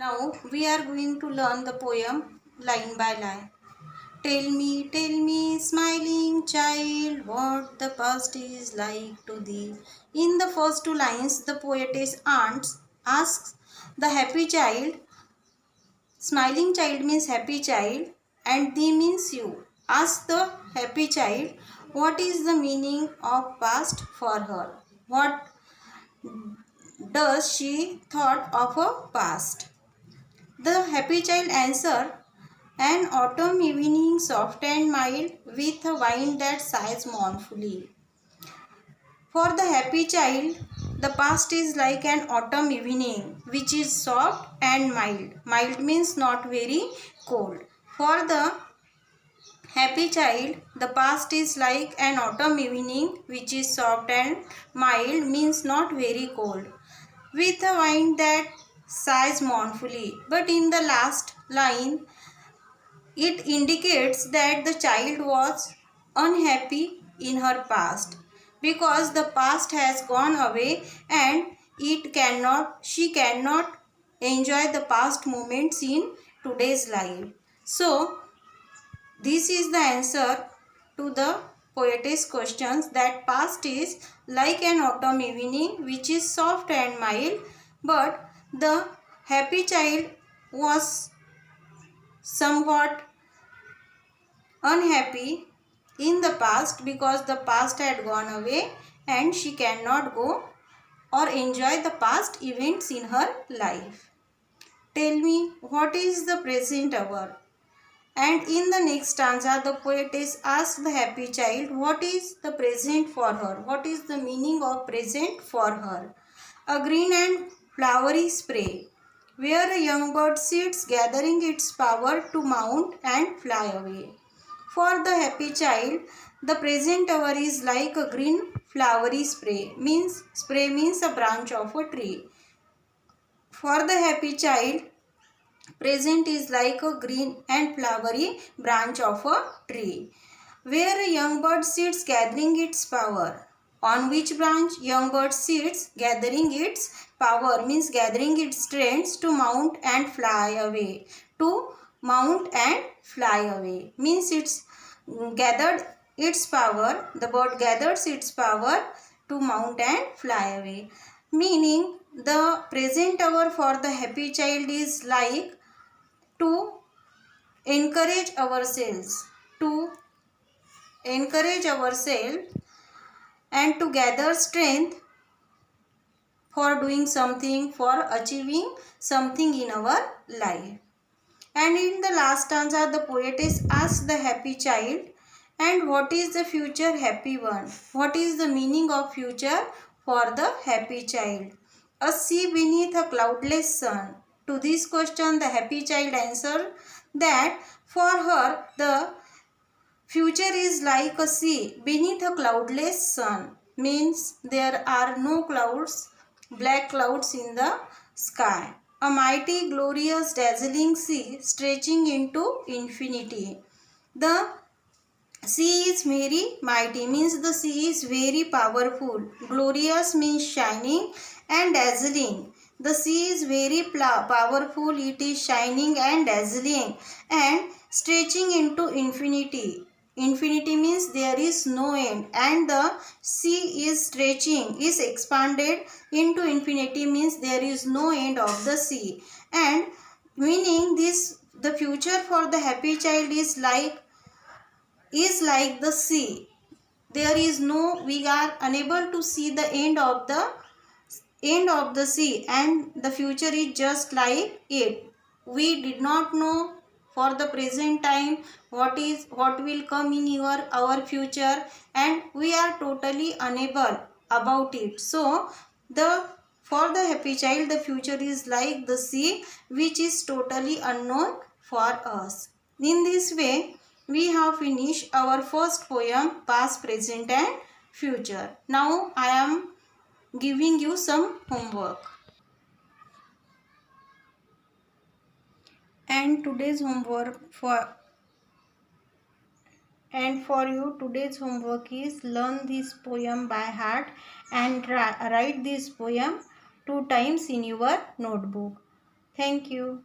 Now we are going to learn the poem line by line. Tell me, smiling child, what the past is like to thee. In the first two lines, the poetess asks the happy child, smiling child means happy child, and thee means you. Ask the happy child, what is the meaning of past for her? What does she thought of a past? The happy child answer, an autumn evening soft and mild, with a wind that sighs mournfully. For the happy child, the past is like an autumn evening, which is soft and mild. Mild means not very cold. For the happy child, the past is like an autumn evening, which is soft and mild, means not very cold, with a wind that sighs mournfully. But in the last line, it indicates that the child was unhappy in her past because the past has gone away and she cannot enjoy the past moments in today's life. So this is the answer to the poetess questions, that past is like an autumn evening which is soft and mild, but the happy child was somewhat unhappy in the past because the past had gone away and she cannot go or enjoy the past events in her life. Tell me, what is the present hour? And in the next stanza, the poetess asks the happy child, what is the present for her? What is the meaning of present for her? A green and flowery spray, where a young bird sits gathering its power to mount and fly away. For the happy child, the present hour is like a green flowery spray. Spray means a branch of a tree. For the happy child, present is like a green and flowery branch of a tree, where a young bird sits gathering its power. On which branch young bird sits gathering its power means gathering its strength to mount and fly away. To mount and fly away means it's gathered its power. The bird gathers its power to mount and fly away. Meaning the present hour for the happy child is like to encourage ourselves, and to gather strength for doing something, for achieving something in our life. And in the last stanza, the poetess asks the happy child, and what is the future happy one? What is the meaning of future for the happy child? A sea beneath a cloudless sun. To this question, the happy child answered that for her, the future is like a sea beneath a cloudless sun. Means there are no clouds, black clouds in the sky. A mighty, glorious, dazzling sea stretching into infinity. The sea is very mighty, means the sea is very powerful. Glorious means shining, and dazzling. The sea is very powerful, it is shining and dazzling, and stretching into infinity. Infinity means there is no end, and the sea is stretching, is expanded into infinity means there is no end of the sea. And meaning this, the future for the happy child is like the sea. There is no, we are unable to see the end of the sea, and the future is just like it. We did not know for the present time what will come in our future, and we are totally unable about it. So the for the happy child, the future is like the sea, which is totally unknown for us. In this way, we have finished our first poem, past, present and future. Now I am giving you some homework. And today's homework for you, today's homework is learn this poem by heart and write this poem 2 times in your notebook. Thank you.